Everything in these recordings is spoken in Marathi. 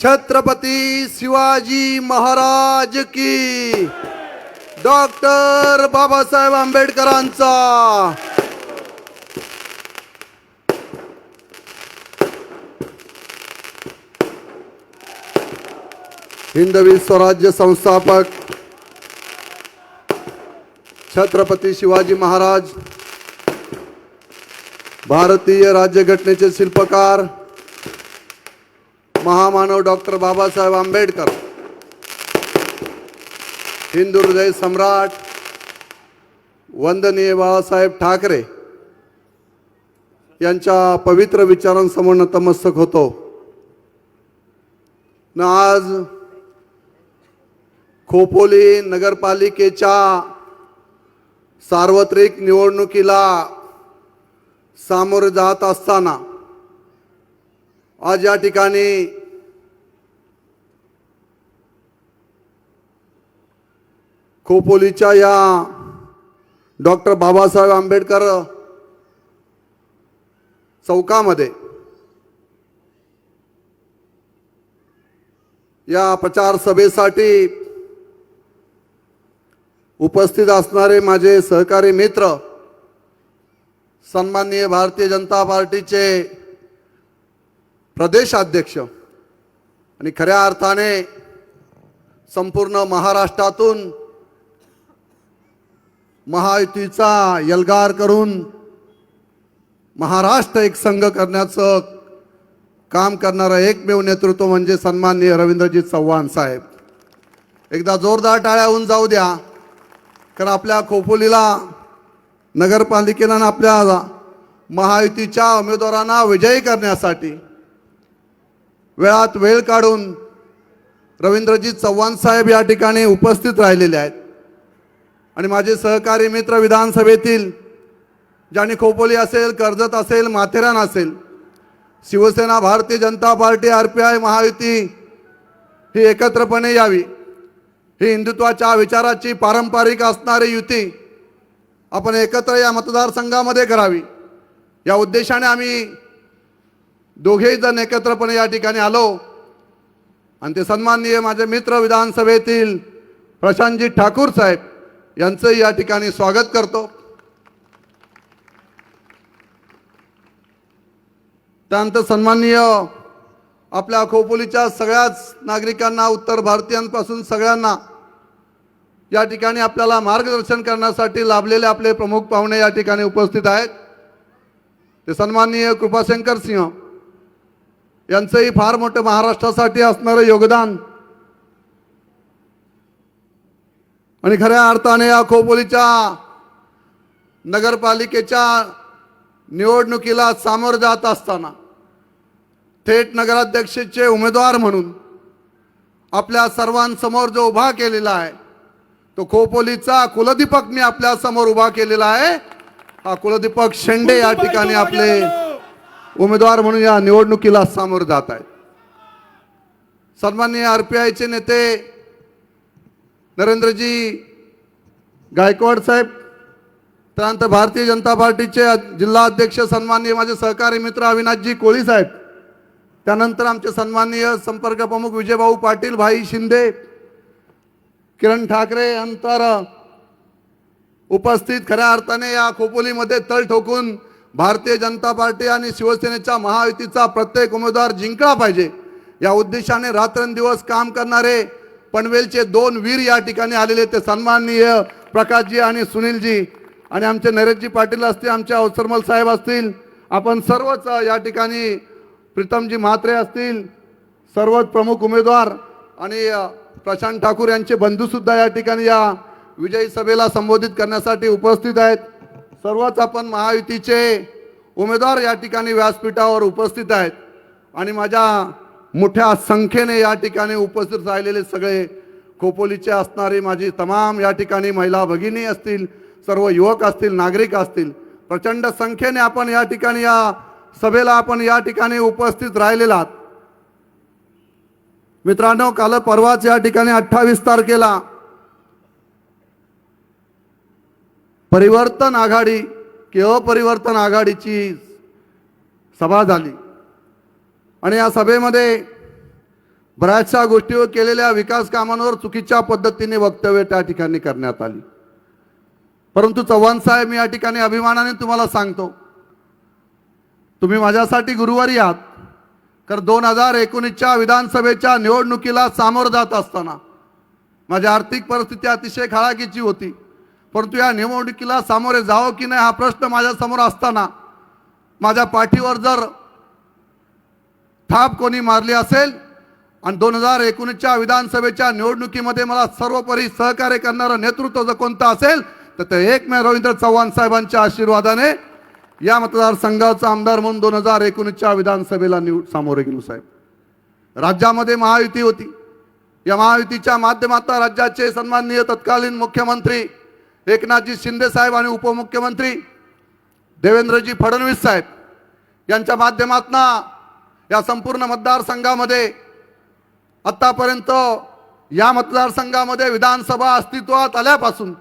छत्रपती शिवाजी महाराज की, डॉक्टर बाबासाहेब आंबेडकरांचा, हिंदवी स्वराज्य संस्थापक छत्रपती शिवाजी महाराज, भारतीय राज्यघटनेचे शिल्पकार महामानव डॉक्टर बाबासाहेब आंबेडकर, हिंदू हृदय सम्राट वंदनीय बाळासाहेब ठाकरे यांच्या पवित्र विचारांसमोर नतमस्तक होतो न आज खोपोली नगरपालिकेच्या सार्वत्रिक निवडणुकीला सामोरे जात असताना आज या ठिकाणी खोपोलीच्या या डॉक्टर बाबासाहेब आंबेडकर चौकामध्ये या प्रचार सभेसाठी उपस्थित असणारे माझे सहकारी मित्र, सन्माननीय भारतीय जनता पार्टीचे प्रदेशाध्यक्ष आणि खऱ्या अर्थाने संपूर्ण महाराष्ट्रातून महायुतीचा यलगार करून महाराष्ट्र एक संघ करण्याचं काम करणारं एकमेव नेतृत्व म्हणजे सन्माननीय रवींद्रजी चव्हाण साहेब. एकदा जोरदार टाळ्या होऊन जाऊ द्या, कारण आपल्या खोपोलीला नगरपालिकेला आणि आपल्या महायुतीच्या उमेदवारांना विजयी करण्यासाठी वेळात वेळ काढून रवींद्रजी चव्हाण साहेब या ठिकाणी उपस्थित राहिलेले आहेत. आणि माझे सहकारी मित्र विधानसभेतील ज्यांनी खोपोली असेल, कर्जत असेल, माथेरान असेल, शिवसेना, भारतीय जनता पार्टी, RPI, महायुती ही एकत्रपणे यावी, ही हिंदुत्वाच्या विचाराची पारंपरिक असणारी युती आपण एकत्र या मतदारसंघामध्ये करावी, या उद्देशाने आम्ही दोघेही जण एकत्रपणे या ठिकाणी आलो. आणि ते सन्माननीय माझे मित्र विधानसभेतील प्रशांतजी ठाकूर साहेब यांचंही या ठिकाणी स्वागत करतो. त्यानंतर सन्माननीय आपल्या खोपोलीच्या सगळ्याच नागरिकांना, उत्तर भारतीयांपासून सगळ्यांना या ठिकाणी आपल्याला मार्गदर्शन करण्यासाठी लाभलेले आपले प्रमुख पाहुणे या ठिकाणी उपस्थित आहेत. ते सन्माननीय कृपाशंकर सिंह यांचंही फार मोठं महाराष्ट्रासाठी असणारं योगदान आणि खऱ्या अर्थाने या खोपोलीच्या नगरपालिकेच्या निवडणुकीला सामोरं जात असताना थेट नगराध्यक्षाचे उमेदवार म्हणून आपल्या सर्वांसमोर जो उभा केलेला आहे तो खोपोलीचा कुलदीपक मी आपल्या समोर उभा केलेला आहे. हा कुलदीपक शेंडे या ठिकाणी आपले उमेदवार म्हणून या निवडणुकीला सामोरं जात आहेत. सन्माननीय RPIचे नेते नरेंद्रजी गायकवाड साहेब, त्यानंतर भारतीय जनता पार्टीचे जिल्हा अध्यक्ष सन्माननीय माझे सहकारी मित्र अविनाशजी कोळी साहेब, त्यानंतर आमचे सन्माननीय संपर्क प्रमुख विजयभाऊ पाटील, भाई शिंदे, किरण ठाकरे यांतर उपस्थित खऱ्या अर्थाने या खोपोलीमध्ये तळ ठोकून भारतीय जनता पार्टी आणि शिवसेनेच्या महायुतीचा प्रत्येक उमेदवार जिंकला पाहिजे या उद्देशाने रात्रंदिवस काम करणारे पनवेलचे दोन वीर या ठिकाणी आलेले, ते सन्माननीय प्रकाशजी आणि सुनीलजी आणि आमचे नरेशजी पाटील असतील, आमचे अवसरमल साहेब असतील, आपण सर्वच या ठिकाणी प्रीतमजी म्हात्रे असतील, सर्वच प्रमुख उमेदवार आणि प्रशांत ठाकूर यांचे बंधूसुद्धा या ठिकाणी या विजयी सभेला संबोधित करण्यासाठी उपस्थित आहेत. सर्वच आपण महायुतीचे उमेदवार या ठिकाणी व्यासपीठावर उपस्थित आहेत आणि माझ्या मोठ्या संख्येने या ठिकाणी उपस्थित राहिलेले सगळे खोपोलीचे असणारे माझी तमाम या ठिकाणी महिला भगिनी असतील, सर्व युवक असतील, नागरिक असतील, प्रचंड संख्येने आपण या ठिकाणी या सभेला आपण या ठिकाणी उपस्थित राहिलेला आहात. मित्रांनो, काल परवाच या ठिकाणी 28 तारखेला परिवर्तन आघाडी की अपरिवर्तन आघाडीची सभा झाली आणि या सभेमध्ये बऱ्याचशा गोष्टीवर केलेल्या विकास कामांवर चुकीच्या पद्धतीने वक्तव्य त्या ठिकाणी करण्यात आली। परंतु चव्हाण साहेब, मी या ठिकाणी अभिमानाने तुम्हाला सांगतो, तुम्ही माझ्यासाठी गुरुवारी आहात, तर 2019च्या विधानसभेच्या निवडणुकीला सामोरं जात असताना माझी आर्थिक परिस्थिती अतिशय खळाळीची होती। परंतु या निवडणुकीला सामोरे जावं की नाही हा प्रश्न माझ्यासमोर असताना माझ्या पाठीवर जर थाप कोणी मारली असेल आणि 2019च्या विधानसभेच्या निवडणुकीमध्ये मला सर्वोपरी सहकार्य करणारं नेतृत्व जर कोणतं असेल तर ते एकमेव रवींद्र चव्हाण साहेबांच्या आशीर्वादाने या मतदारसंघाचा आमदार म्हणून 2019च्या विधानसभेला सामोरे गेलो साहेब। राज्यामध्ये महायुती होती, या महायुतीच्या माध्यमातून राज्याचे सन्माननीय तत्कालीन मुख्यमंत्री एकनाथजी शिंदे साहेब आणि उपमुख्यमंत्री देवेंद्रजी फडणवीस साहेब यांच्या माध्यमातून या संपूर्ण मतदारसंघामध्ये आतापर्यंत या मतदारसंघामध्ये विधानसभा अस्तित्वात आल्यापासून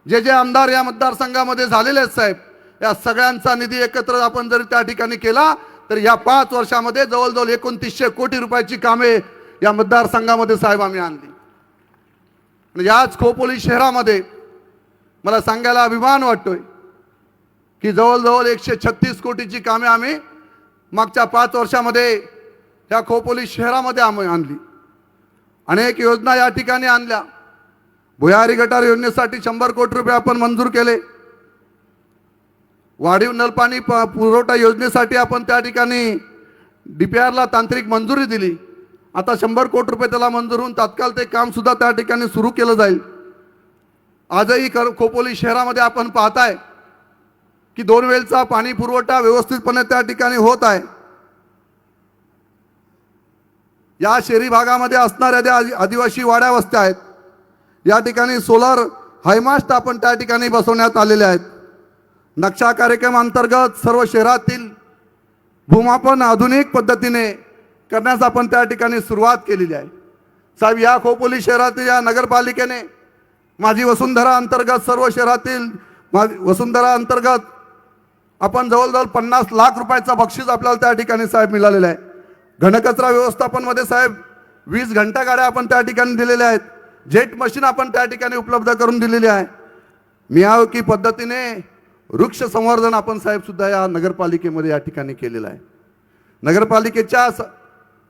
जे जे आमदार या मतदारसंघामध्ये झालेले आहेत साहेब, या सगळ्यांचा निधी एकत्र आपण जर त्या ठिकाणी केला तर या 5 वर्षामध्ये जवळजवळ 2900 कोटी रुपयाची कामे या मतदारसंघामध्ये साहेब आम्ही आणली। आणि याच खोपोली शहरामध्ये मला सांगायला अभिमान वाटतोय की जवळजवळ 136 कोटीची कामे आम्ही मागच्या 5 वर्षामध्ये या खोपोली शहरामध्ये आम्ही आणली। अनेक योजना या ठिकाणी आणल्या। भुयारी गटार योजनेसाठी 100 कोटी रुपये आपण मंजूर केले। वाढीव नलपाणी पुरवठा योजनेसाठी आपण त्या ठिकाणी DPRला तांत्रिक मंजुरी दिली। आता 100 कोटी रुपये त्याला मंजूर होऊन तात्काळ ते काम सुद्धा त्या ठिकाणी सुरू केलं जाईल। आजही खोपोली शहरामध्ये आपण पाहताय की 2 वेळचा पाणी पुरवठा व्यवस्थितपणे त्या ठिकाणी होत आहे। या शहरी भागामध्ये असणाऱ्या ज्या आदिवासी वाड्या वस्त्या आहेत या ठिकाणी सोलर हायमास्ट आपण त्या ठिकाणी बसवण्यात आलेले आहेत। नक्षा कार्यक्रम अंतर्गत सर्व शहरातील भूमापन आधुनिक पद्धतीने करण्यास आपण त्या ठिकाणी सुरुवात केलेली आहे साहेब। या खोपोली शहरातील या नगरपालिकेने माझी वसुंधरा अंतर्गत सर्व शहरातील वसुंधरा अंतर्गत आपण जवळजवळ 50 लाख रुपयाचा बक्षीस आपल्याला त्या ठिकाणी साहेब मिळालेला आहे। घनकचरा व्यवस्थापन मध्ये साहेब 20 घंटा गाड्या आपण त्या ठिकाणी दिलेल्या आहेत। जेट मशीन आपण त्या ठिकाणी उपलब्ध करून दिलेली आहे। मियावाकी पद्धतीने वृक्ष संवर्धन आपण साहेब सुद्धा या नगरपालिकेमध्ये या ठिकाणी केलेलं आहे। नगरपालिकेच्या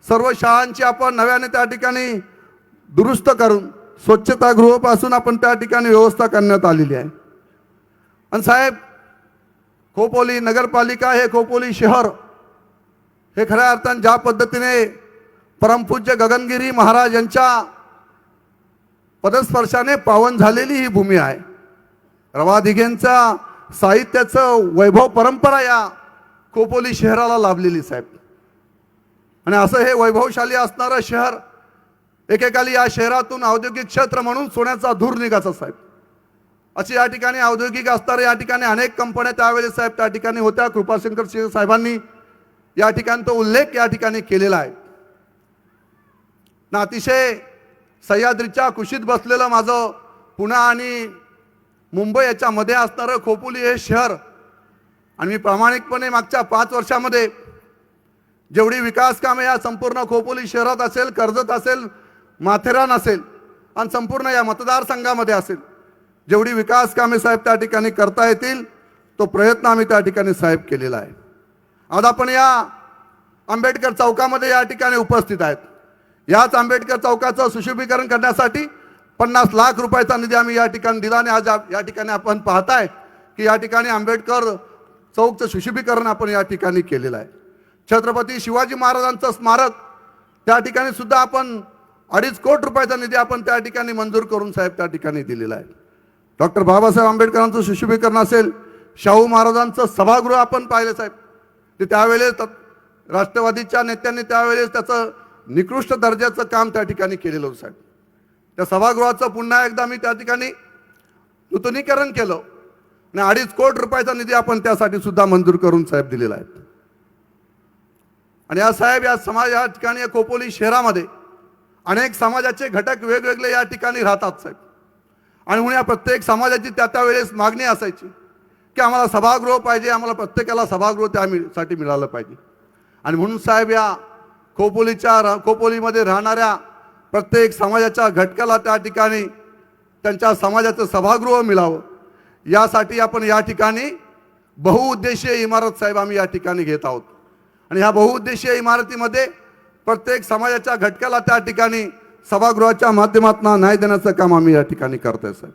सर्व शाळांची आपण नव्याने त्या ठिकाणी दुरुस्त करून स्वच्छतागृहापासून आपण त्या ठिकाणी व्यवस्था करण्यात आलेली आहे। आणि साहेब खोपोली नगरपालिका हे खोपोली शहर हे खऱ्या अर्थाने ज्या पद्धतीने परमपूज्य गगनगिरी महाराज यांच्या पदस्पर्शाने पावन झालेली ही भूमी आहे। रवा दिघेंचा साहित्याचं वैभव परंपरा या खोपोली शहराला लाभलेली साहेब। आणि असं हे वैभवशाली असणारं शहर एकेकाली या शहरातून औद्योगिक क्षेत्र म्हणून सोन्याचा धूर निघायचा साहेब। अशी या ठिकाणी औद्योगिक असणारे या ठिकाणी अनेक कंपन्या त्यावेळेस साहेब त्या ठिकाणी होत्या। कृपाशंकर सिंह साहेबांनी या ठिकाणी तो उल्लेख या ठिकाणी केलेला आहे ना। अतिशय सह्याद्रीच्या कुशीत बसलेलं माझं पुणे आणि मुंबई याच्यामध्ये असणारं खोपोली हे शहर, आणि मी प्रामाणिकपणे मागच्या 5 वर्षामध्ये जेवढी विकास कामे या संपूर्ण खोपोली शहरात असेल, कर्जत असेल, माथेरान असेल आणि संपूर्ण या मतदारसंघामध्ये असेल, जेवढी विकास कामे साहेब त्या ठिकाणी करता येतील तो प्रयत्न आम्ही त्या ठिकाणी साहेब केलेला आहे। आज आपण या आंबेडकर चौकामध्ये या ठिकाणी उपस्थित आहेत। याच आंबेडकर चौकाचं सुशोभीकरण करण्यासाठी 50 लाख रुपयाचा निधी आम्ही या ठिकाणी दिला। आणि आज या ठिकाणी आपण पाहताय की या ठिकाणी आंबेडकर चौकचं सुशोभीकरण आपण या ठिकाणी केलेलं आहे। छत्रपती शिवाजी महाराजांचं स्मारक त्या ठिकाणी सुद्धा आपण 2.5 कोटी रुपयाचा निधी आपण त्या ठिकाणी मंजूर करून साहेब त्या ठिकाणी दिलेला आहे। डॉक्टर बाबासाहेब आंबेडकरांचं सुशोभीकरण असेल, शाहू महाराजांचं सभागृह आपण पाहिलं साहेब, ते त्यावेळेस राष्ट्रवादीच्या नेत्यांनी त्यावेळेस त्याचं निकृष्ट दर्जाचं काम त्या ठिकाणी केलेलं होतं साहेब। त्या सभागृहाचं पुन्हा एकदा मी त्या ठिकाणी नूतनीकरण केलं आणि 2.5 कोटी रुपयाचा निधी आपण त्यासाठी सुद्धा मंजूर करून साहेब दिलेला आहे। आणि या साहेब या समाज या ठिकाणी या खोपोली शहरामध्ये अनेक समाजाचे घटक वेगवेगळे या ठिकाणी राहतात साहेब। आणि म्हणून या प्रत्येक समाजाची त्या वेळेस मागणी असायची की आम्हाला सभागृह पाहिजे, आम्हाला प्रत्येकाला सभागृह त्यासाठी मिळालं पाहिजे। आणि म्हणून साहेब या खोपोलीमध्ये राहणाऱ्या प्रत्येक समाजाच्या घटकाला त्या ठिकाणी त्यांच्या समाजाचं सभागृह मिळावं यासाठी आपण या ठिकाणी बहुउद्देशीय इमारत साहेब आम्ही या ठिकाणी घेत आहोत। आणि ह्या बहुउद्देशीय इमारतीमध्ये प्रत्येक समाजाच्या घटकाला त्या ठिकाणी सभागृहाच्या माध्यमातून न्याय देण्याचं काम आम्ही या ठिकाणी करतोय साहेब।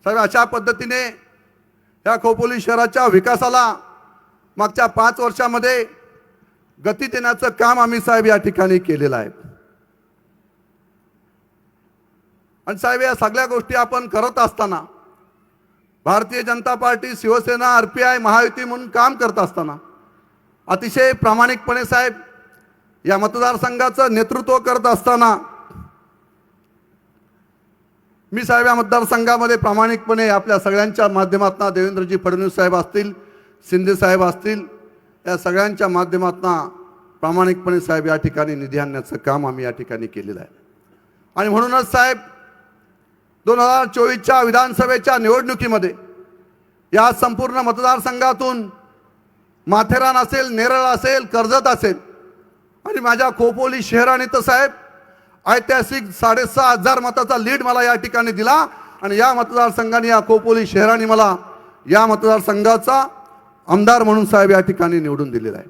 साहेब अशा पद्धतीने या खोपोली शहराच्या विकासाला मागच्या 5 वर्षामध्ये गती देण्याचं काम आम्ही साहेब या ठिकाणी केलेलं आहे। आणि साहेब या सगळ्या गोष्टी आपण करत असताना भारतीय जनता पार्टी, शिवसेना, आरपीआय, महायुती म्हणून काम करत असताना अतिशय प्रामाणिकपणे साहेब या मतदारसंघाचं नेतृत्व करत असताना मी साहेब या मतदारसंघामध्ये प्रामाणिकपणे आपल्या सगळ्यांच्या माध्यमातून देवेंद्रजी फडणवीस साहेब असतील, शिंदे साहेब असतील, या सगळ्यांच्या माध्यमातून प्रामाणिकपणे साहेब या ठिकाणी निधी आणण्याचं काम आम्ही या ठिकाणी केलेलं आहे। आणि म्हणूनच साहेब 2024च्या विधानसभेच्या निवडणुकीमध्ये या संपूर्ण मतदारसंघातून माथेरान असेल, नेरळ असेल, कर्जत असेल आणि माझ्या खोपोली शहराने तर साहेब ऐतिहासिक 6,500 मताचा लीड मला या ठिकाणी दिला। आणि या मतदारसंघाने, या खोपोली शहराने मला या मतदारसंघाचा आमदार म्हणून साहेब या ठिकाणी निवडून दिलेला आहे।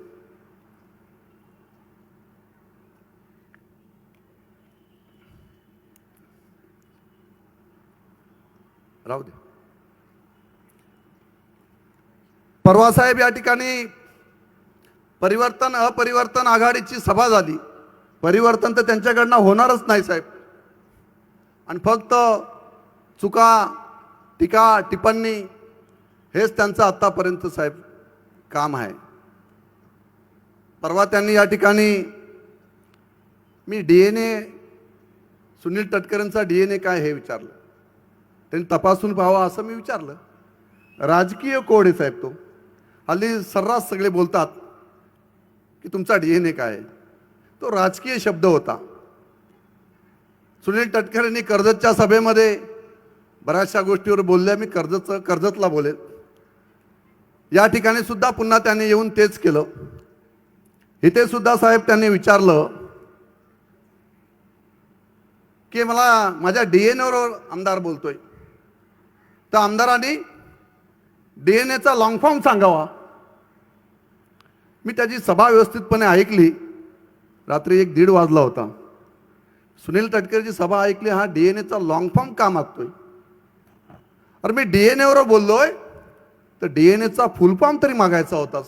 राहू दे। परवा साहेब या ठिकाणी परिवर्तन अपरिवर्तन आघाडीची सभा झाली। परिवर्तन तर त्यांच्याकडनं होणारच नाही साहेब, आणि फक्त चुका, टीका, टिप्पणी हेच त्यांचं आतापर्यंत साहेब काम आहे। परवा त्यांनी या ठिकाणी मी DNA सुनील तटकरेंचा DNA काय हे विचारलं, त्यांनी तपासून पाहावा असं मी विचारलं। राजकीय कोड आहे साहेब तो, हल्ली सर्रास सगळे बोलतात की तुमचा DNA काय आहे, तो राजकीय शब्द होता। सुनील तटकरेंनी कर्जतच्या सभेमध्ये बऱ्याचशा गोष्टीवर बोलल्या, मी कर्जतला बोलेल। या ठिकाणी सुद्धा पुन्हा त्यांनी येऊन तेच केलं। इथे सुद्धा साहेब त्यांनी विचारलं की मला माझ्या DNAवर आमदार बोलतोय, तर आमदारांनी DNAचा लॉंग फॉर्म सांगावा। मी त्याची सभा व्यवस्थितपणे ऐकली, रात्री 1-1:30 वाजला होता। सुनील तटकरेची सभा ऐकली, हा DNAचा लॉंग फॉर्म का मागतोय? अरे मी DNAवर बोललोय तर DNAचा फुल फॉर्म तरी मागायचा होतास।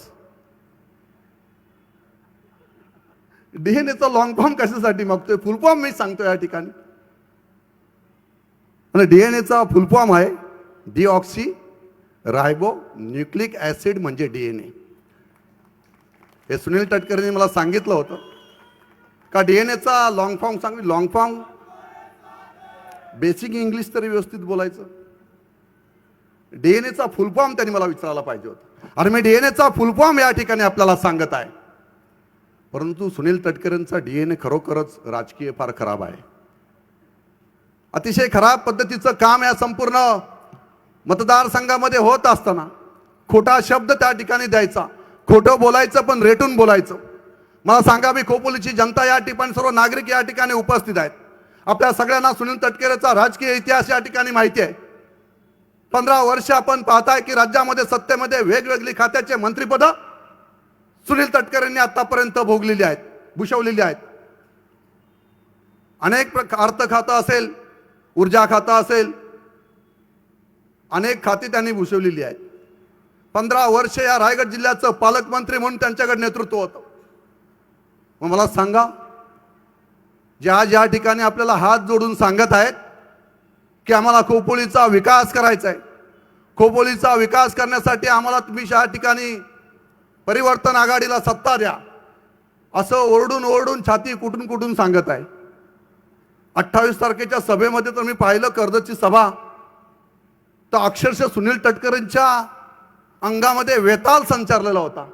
DNAचा लॉंग फॉर्म कशासाठी मागतोय? फुल फॉर्म मी सांगतो या ठिकाणी। आणि DNAचा फुल फॉर्म आहे डिऑक्सी रायबो न्यूक्लिक ऍसिड म्हणजे DNA। हे सुनील तटकरेंनी मला सांगितलं होतं का DNAचा लॉंग फॉर्म सांग। लॉंग फॉर्म बेसिक इंग्लिश तरी व्यवस्थित बोलायचं, DNAचा फुल फॉर्म त्यांनी मला विचारायला पाहिजे होता। आणि मी DNAचा फुल फॉर्म या ठिकाणी आपल्याला सांगत आहे। परंतु सुनील तटकरेंचा DNA खरोखरच राजकीय फार खराब आहे। अतिशय खराब पद्धतीचं काम या संपूर्ण मतदारसंघामध्ये होत असताना खोटा शब्द त्या ठिकाणी द्यायचा, खोटं बोलायचं पण रेटून बोलायचं। मला सांगा, मी खोपोलीची जनता या ठिकाणी, सर्व नागरिक या ठिकाणी उपस्थित आहेत। आपल्या सगळ्यांना सुनील तटकरेचा राजकीय इतिहास या ठिकाणी माहिती आहे। 15 वर्ष आपण पाहताय की राज्यामध्ये सत्तेमध्ये वेगवेगळी खात्याचे मंत्रिपद सुनील तटकरेंनी आतापर्यंत भोगलेली आहेत, भूषवलेली आहेत। अनेक अर्थ खातं असेल, ऊर्जा खातं असेल, अनेक खाती त्यांनी भूषवलेली आहेत। 15 वर्ष या रायगड जिल्ह्याचं पालकमंत्री म्हणून त्यांच्याकडे नेतृत्व होतं। मग मला सांगा, ज्या ज्या ठिकाणी आपल्याला हात जोडून सांगत आहेत की आम्हाला खोपोलीचा विकास करायचा आहे, खोपोलीचा विकास करण्यासाठी आम्हाला तुम्ही या ठिकाणी परिवर्तन आघाडीला सत्ता द्या, असं ओरडून ओरडून छाती कुठून कुठून सांगत आहे। 28 तारखेच्या सभेमध्ये तर मी पाहिलं कर्जतची सभा, तर अक्षरशः सुनील तटकरेंच्या अंगामध्ये वेताल संचारलेला होता।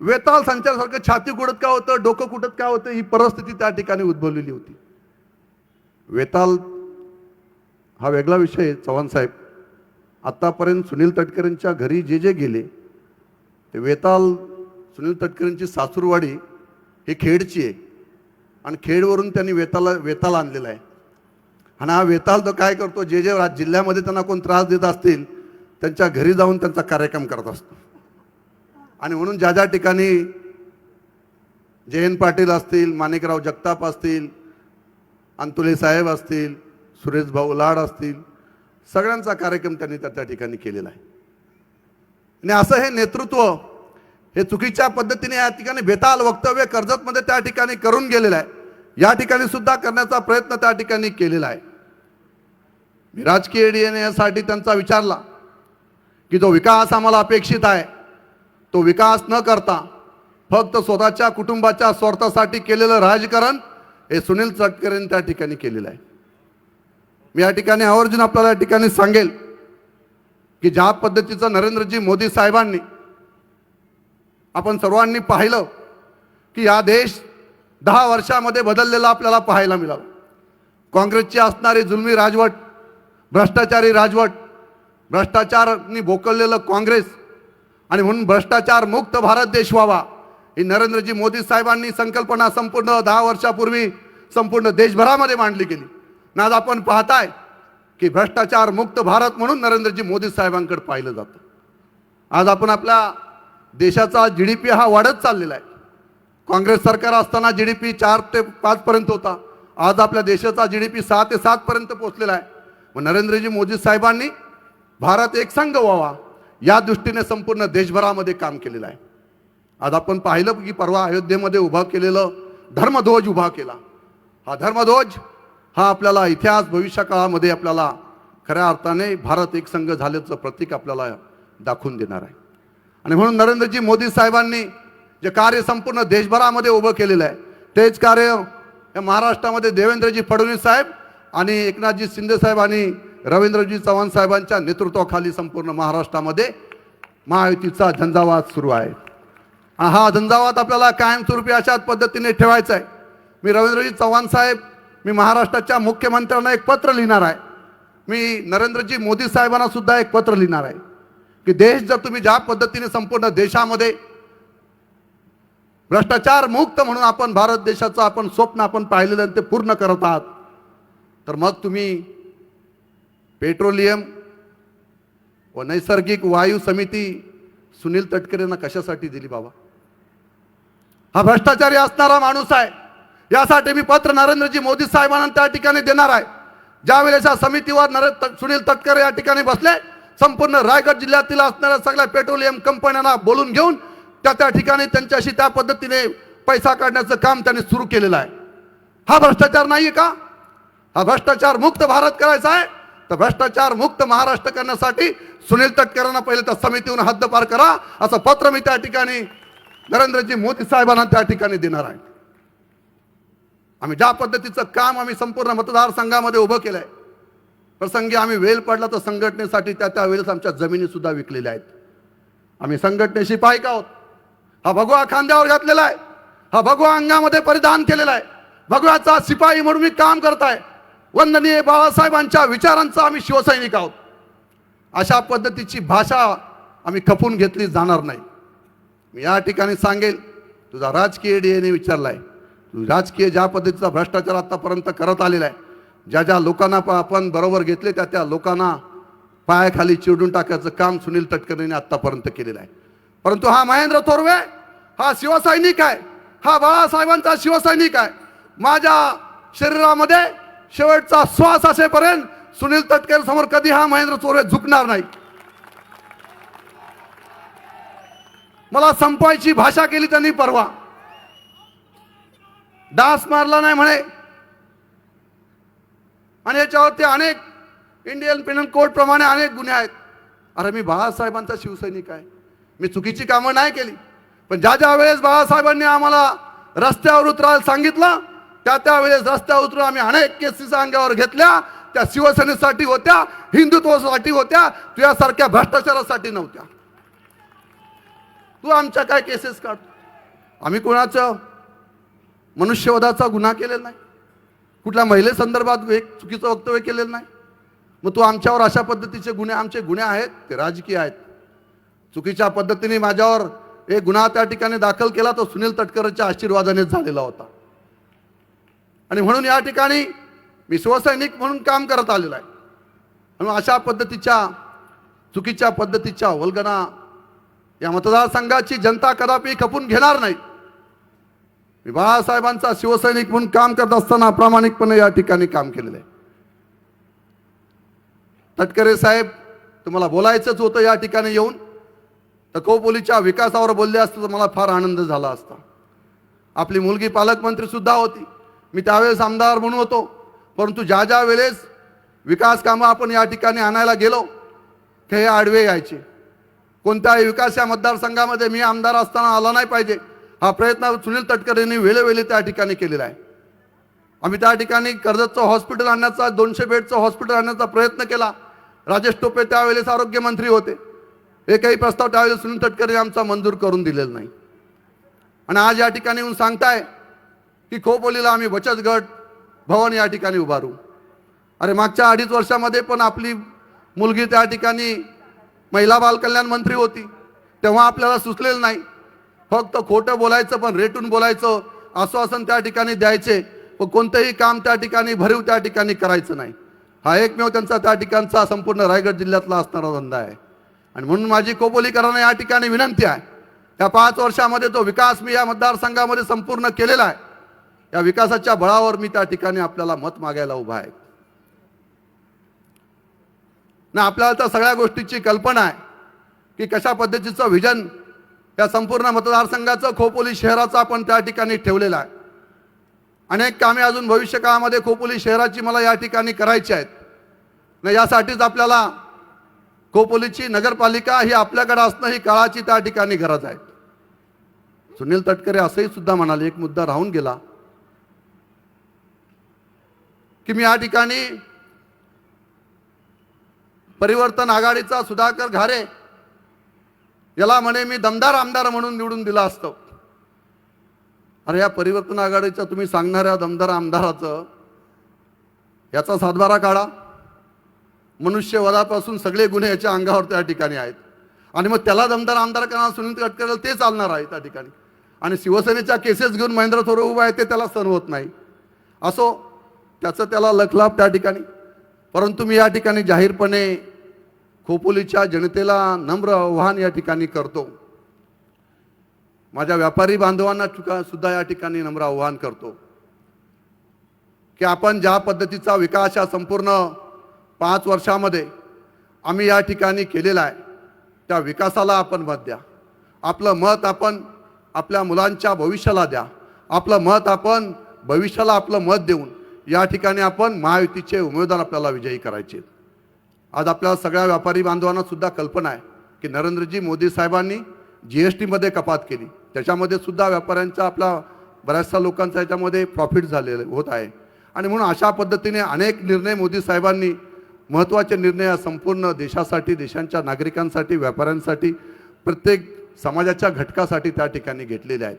वेताल संचारसारखं छाती कुठत काय होतं, डोकं कुठत काय होतं, ही परिस्थिती त्या ठिकाणी उद्भवलेली होती। वेताल हा वेगळा विषय। चव्हाण साहेब, आतापर्यंत सुनील तटकरेंच्या घरी जे जे गेले ते वेताल सुनील तटकरेंची सासूरवाडी ही खेडची आहे आणि खेडवरून त्यांनी वेताल आणलेला आहे. आणि हा वेताल तो काय करतो, जे जे जिल्ह्यामध्ये त्यांना कोण त्रास देत असतील त्यांच्या घरी जाऊन त्यांचा कार्यक्रम करत असतो. आणि म्हणून ज्या ज्या ठिकाणी जयंत पाटील असतील, माणिकराव जगताप असतील, अंतुले साहेब असतील, सुरेश भाऊ लाड असतील, सगळ्यांचा कार्यक्रम त्यांनी त्या ठिकाणी केलेला आहे. आणि असं हे नेतृत्व हे चुकीच्या पद्धतीने या ठिकाणी बेताल वक्तव्य कर्जतमध्ये त्या ठिकाणी करून गेलेलं आहे. या ठिकाणी सुद्धा करण्याचा प्रयत्न त्या ठिकाणी केलेला आहे. मी राजकीय DNA यासाठी त्यांचा विचारला की जो विकास आम्हाला अपेक्षित आहे तो विकास न करता फक्त स्वतःच्या कुटुंबाच्या स्वार्थासाठी केलेलं राजकारण हे सुनील तटकरेंनी त्या ठिकाणी केलेलं आहे. मी या ठिकाणी आवर्जून आपल्याला या ठिकाणी सांगेल की ज्या पद्धतीचं नरेंद्रजी मोदी साहेबांनी आपण सर्वांनी पाहिलं की हा देश 10 वर्षामध्ये बदललेला आपल्याला पाहायला मिळाला. काँग्रेसची असणारी जुलमी राजवट, भ्रष्टाचारी राजवट, भ्रष्टाचारांनी बोकळलेलं काँग्रेस आणि म्हणून भ्रष्टाचार मुक्त भारत देश व्हावा ही नरेंद्रजी मोदी साहेबांनी संकल्पना संपूर्ण 10 वर्षापूर्वी संपूर्ण देशभरामध्ये मांडली गेली. आणि आज आपण पाहताय की भ्रष्टाचार मुक्त भारत म्हणून नरेंद्रजी मोदी साहेबांकडे पाहिलं जातं. आज आपण आपल्या देशाचा GDP हा वाढत चाललेला आहे. काँग्रेस सरकार असताना GDP 4 ते 5 पर्यंत होता. आज आपल्या देशाचा GDP 6 ते 7 पर्यंत पोहोचलेला आहे. मग नरेंद्रजी मोदी साहेबांनी भारत एकसंघ व्हावा या दृष्टीने संपूर्ण देशभरामध्ये काम केलेलं आहे. आज आपण पाहिलं की परवा अयोध्येमध्ये उभा केलेलं धर्मध्वज उभा केला. हा धर्मध्वज हा आपल्याला इतिहास भविष्य काळामध्ये आपल्याला खऱ्या अर्थाने भारत एकसंघ झाल्याचं प्रतीक आपल्याला दाखवून देणार आहे. आणि म्हणून नरेंद्रजी मोदी साहेबांनी जे कार्य संपूर्ण देशभरामध्ये उभं केलेलं आहे तेच कार्य या महाराष्ट्रामध्ये देवेंद्रजी फडणवीस साहेब आणि एकनाथजी शिंदे साहेब आणि रवींद्रजी चव्हाण साहेबांच्या नेतृत्वाखाली संपूर्ण महाराष्ट्रामध्ये महायुतीचा झंझावात सुरू आहे. हा झंझावात आपल्याला कायमस्वरूपी अशाच पद्धतीने ठेवायचा आहे. मी रवींद्रजी चव्हाण साहेब, मी महाराष्ट्राच्या मुख्यमंत्र्यांना एक पत्र लिहिणार आहे. मी नरेंद्रजी मोदी साहेबांना सुद्धा एक पत्र लिहिणार आहे की देश जर तुम्ही ज्या पद्धतीने संपूर्ण देशामध्ये भ्रष्टाचार मुक्त म्हणून आपण भारत देशाचं आपण स्वप्न आपण पाहिलेलं ते पूर्ण करत आहात तर मग तुम्ही पेट्रोलियम व नैसर्गिक वायू समिती सुनील तटकरेंना कशासाठी दिली बाबा? हा भ्रष्टाचारी असणारा माणूस आहे. यासाठी मी पत्र नरेंद्रजी मोदी साहेबांना त्या ठिकाणी देणार आहे. ज्या वेळेस या समितीवर सुनील तटकरे या ठिकाणी बसले, संपूर्ण रायगड जिल्ह्यातील असणाऱ्या सगळ्या पेट्रोलियम कंपन्यांना बोलून घेऊन त्या ठिकाणी त्यांच्याशी त्या पद्धतीने पैसा काढण्याचं काम त्यांनी सुरू केलेलं आहे. हा भ्रष्टाचार नाहीये का? हा भ्रष्टाचार मुक्त भारत करायचा आहे तर भ्रष्टाचार मुक्त महाराष्ट्र करण्यासाठी सुनील तटकरेंना पहिले त्या समितीहून हद्दपार करा असं पत्र मी त्या ठिकाणी नरेंद्रजी मोदी साहेबांना त्या ठिकाणी देणार आहे. आम्ही ज्या पद्धतीचं काम आम्ही संपूर्ण मतदारसंघामध्ये उभं केलंय, प्रसंगी आम्ही वेळ पडला तर संघटनेसाठी त्या वेळेस आमच्या जमिनी सुद्धा विकलेल्या आहेत. आम्ही संघटनेशी पाहिक आहोत. हा भगवा खांद्यावर घातलेला आहे, हा भगवा अंगामध्ये परिधान केलेला आहे, भगव्याचा शिपाई म्हणून मी काम करताय. वंदनीय बाळासाहेबांच्या विचारांचा आम्ही शिवसैनिक आहोत. अशा पद्धतीची भाषा आम्ही खपून घेतली जाणार नाही. मी या ठिकाणी सांगेल, तुझा राजकीय DNA विचारलाय, तू राजकीय ज्या पद्धतीचा भ्रष्टाचार आतापर्यंत करत आलेला आहे, ज्या ज्या लोकांना आपण बरोबर घेतले त्या लोकांना पायाखाली चिरडून टाकायचं काम सुनील तटकरेंनी आतापर्यंत केलेलं आहे. परंतु हा महेंद्र थोरवे हा शिवसैनिक आहे, हा बाळासाहेबांचा शिवसैनिक आहे. माझ्या शरीरामध्ये शेवटचा श्वास असेपर्यंत सुनील तटकरे समोर कधी हा महेंद्र थोरवे झुकणार नाही. मला संपवायची भाषा केली त्यांनी परवा, डास मारला नाही म्हणे आणि याच्यावरती अनेक इंडियन पेनल कोड प्रमाणे अनेक गुन्हे आहेत. अरे मी बाळासाहेबांचा शिवसैनिक आहे, मी चुकीची कामं नाही केली. पण ज्या ज्या वेळेस बाळासाहेबांनी आम्हाला रस्त्यावर उतरायला सांगितलं त्या वेळेस रस्त्यावर उतरून आम्ही अनेक केसेस अंगावर घेतल्या. त्या शिवसेनेसाठी होत्या, हिंदुत्वासाठी होत्या, तुझ्यासारख्या भ्रष्टाचारासाठी नव्हत्या. तू आमच्या काय केसेस काढतो? आम्ही कोणाचं मनुष्यवधाचा गुन्हा केलेला नाही, कुठल्या महिलेसंदर्भात एक चुकीचं वक्तव्य केलेलं नाही. मग तू आमच्यावर अशा पद्धतीचे गुन्हे, आमचे गुन्हे आहेत ते राजकीय आहेत. चुकीच्या पद्धतीने माझ्यावर एक गुन्हा त्या ठिकाणी दाखल केला तो सुनील तटकरेच्या आशीर्वादाने झालेला होता. आणि म्हणून या ठिकाणी मी शिवसैनिक म्हणून काम करत आलेलो आहे. म्हणून अशा पद्धतीच्या चुकीच्या पद्धतीच्या वल्गना या मतदारसंघाची जनता कदापि खपून घेणार नाही. मी बाळासाहेबांचा शिवसैनिक म्हणून काम करत असताना प्रामाणिकपणे या ठिकाणी काम केलेलं आहे. तटकरे साहेब, तुम्हाला बोलायचंच होतं या ठिकाणी येऊन, तर खोपोलीच्या विकासावर बोलले असते तर मला फार आनंद झाला असता. आपली मुलगी पालकमंत्री सुद्धा होती, मी त्यावेळेस आमदार म्हणून होतो. परंतु ज्या ज्या वेळेस विकास कामं आपण या ठिकाणी आणायला गेलो की हे आडवे यायचे. कोणत्याही विकास या मतदारसंघामध्ये मी आमदार असताना आला नाही पाहिजे हा प्रयत्न सुनील तटकरेंनी वेळोवेळी त्या ठिकाणी केलेला आहे. आम्ही त्या ठिकाणी कर्जतचं हॉस्पिटल आणण्याचा, 200 बेडचं हॉस्पिटल आणण्याचा प्रयत्न केला. राजेश टोपे त्यावेळेस आरोग्यमंत्री होते. एकही प्रस्ताव त्यावेळेस सुनील तटकरे आमचा मंजूर करून दिलेला नाही. आणि आज या ठिकाणी येऊन सांगताय की खोपोलीला आम्ही बचत गट भवन या ठिकाणी उभारू. अरे मागच्या 2.5 वर्षामध्ये पण आपली मुलगी त्या ठिकाणी महिला बाल कल्याण मंत्री होती, तेव्हा आपल्याला सुचलेलं नाही. फक्त खोटं बोलायचं, पण रेटून बोलायचं, आश्वासन त्या ठिकाणी द्यायचे, पण कोणतंही काम त्या ठिकाणी भरीव त्या ठिकाणी करायचं नाही. हा एकमेव त्यांचा त्या ठिकाणचा संपूर्ण रायगड जिल्ह्यातला असणारा धंदा आहे. आणि म्हणून माझी खोपोलीकरांना या ठिकाणी विनंती आहे, या 5 वर्षामध्ये जो विकास मी या मतदारसंघामध्ये संपूर्ण केलेला आहे, या विकासाच्या बळावर मी त्या ठिकाणी आपल्याला मत मागायला उभा आहे. ना आपल्याला तर सगळ्या गोष्टीची कल्पना आहे की कशा पद्धतीचं विजन या संपूर्ण मतदारसंघाचं, खोपोली शहराचं आपण त्या ठिकाणी ठेवलेलं आहे. अनेक कामे अजून भविष्य काळामध्ये खोपोली शहराची मला या ठिकाणी करायची आहेत. ना यासाठीच आपल्याला खोपोलीची नगरपालिका ही आपल्याकडे असणं ही काळाची त्या ठिकाणी गरज आहे. सुनील तटकरे असंही सुद्धा म्हणाले, एक मुद्दा राहून गेला की मी या ठिकाणी परिवर्तन आघाडीचा सुधाकर घारे याला म्हणे मी दमदार आमदार म्हणून निवडून दिला असतो. अरे या परिवर्तन आघाडीच्या तुम्ही सांगणाऱ्या दमदार आमदाराचं याचा सातबारा काढा. मनुष्यवधापासून सगळे गुन्हे याच्या अंगावर त्या ठिकाणी आहेत. आणि मग त्याला दमदार आमदार करणार सुनील तटकरेला ते चालणार आहे त्या ठिकाणी. आणि शिवसेनेच्या केसेस घेऊन महेंद्र थोरात उभा आहे ते त्याला सहन होत नाही. असो, त्याचं त्याला लखलाभ त्या ठिकाणी. परंतु मी या ठिकाणी जाहीरपणे खोपोलीच्या जनतेला नम्र आवाहन या ठिकाणी करतो. माझ्या व्यापारी बांधवांना सुद्धा या ठिकाणी नम्र आवाहन करतो की आपण ज्या पद्धतीचा विकास या संपूर्ण 5 वर्षामध्ये आम्ही या ठिकाणी केलेला आहे, त्या विकासाला आपण मत द्या. आपलं मत आपण आपल्या मुलांच्या भविष्याला द्या. आपलं मत आपण भविष्याला आपलं मत देऊन या ठिकाणी आपण महायुतीचे उमेदवार आपल्याला विजयी करायचे. आज आपल्या सगळ्या व्यापारी बांधवांना सुद्धा कल्पना आहे की नरेंद्रजी मोदी साहेबांनी GST मध्ये कपात केली, त्याच्यामध्ये सुद्धा व्यापाऱ्यांचा, आपला बऱ्याचशा लोकांचा याच्यामध्ये प्रॉफिट झालेले होत आहे. आणि म्हणून अशा पद्धतीने अनेक निर्णय मोदी साहेबांनी, महत्त्वाचे निर्णय संपूर्ण देशासाठी, देशांच्या नागरिकांसाठी, व्यापाऱ्यांसाठी, प्रत्येक समाजाच्या घटकासाठी त्या ठिकाणी घेतलेले आहेत.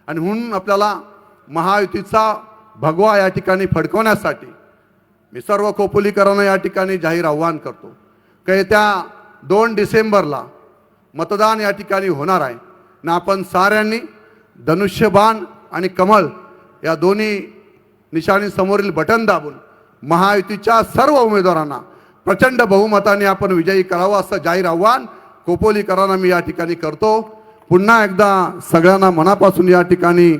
आणि म्हणून आपल्याला महायुतीचा भगवा या ठिकाणी फडकवण्यासाठी मी सर्व खोपोलीकरांना या ठिकाणी जाहीर आव्हान करतो की येत्या 2 डिसेंबरला मतदान या ठिकाणी होणार आहे ना. आपण साऱ्यांनी धनुष्यबाण आणि कमळ या दोन्ही निशाणी समोरील बटन दाबून महायुतीच्या सर्व उमेदवारांना प्रचंड बहुमताने आपण विजयी करावं असं जाहीर आव्हान खोपोलीकरांना मी या ठिकाणी करतो. पुन्हा एकदा सगळ्यांना मनापासून या ठिकाणी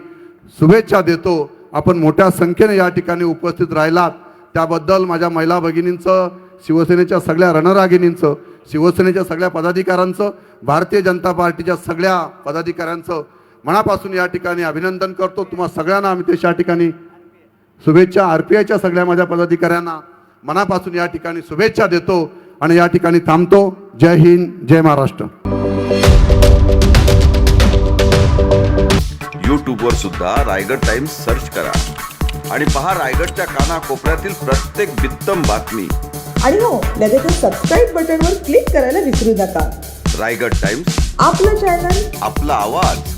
शुभेच्छा देतो. आपण मोठ्या संख्येने या ठिकाणी उपस्थित राहिलात त्याबद्दल माझ्या महिला भगिनींचं, शिवसेनेच्या सगळ्या रणरागिणींचं, शिवसेनेच्या सगळ्या पदाधिकाऱ्यांचं, भारतीय जनता पार्टीच्या सगळ्या पदाधिकाऱ्यांचं मनापासून या ठिकाणी अभिनंदन करतो. तुम्हा सगळ्यांना आम्ही त्या ठिकाणी शुभेच्छा, RPIच्या सगळ्या माझ्या पदाधिकाऱ्यांना मनापासून या ठिकाणी शुभेच्छा देतो आणि या ठिकाणी थांबतो. जय हिंद, जय महाराष्ट्र. यूट्यूबवर सुद्धा रायगड टाइम्स सर्च करा आणि पहा रायगडच्या कानाकोपऱ्यातील प्रत्येक बित्तम बातमी. आणि हो, लगेच सबस्क्राईब बटनवर क्लिक करायला विसरू नका. रायगड टाइम्स, आपलं चॅनल, आपला आवाज.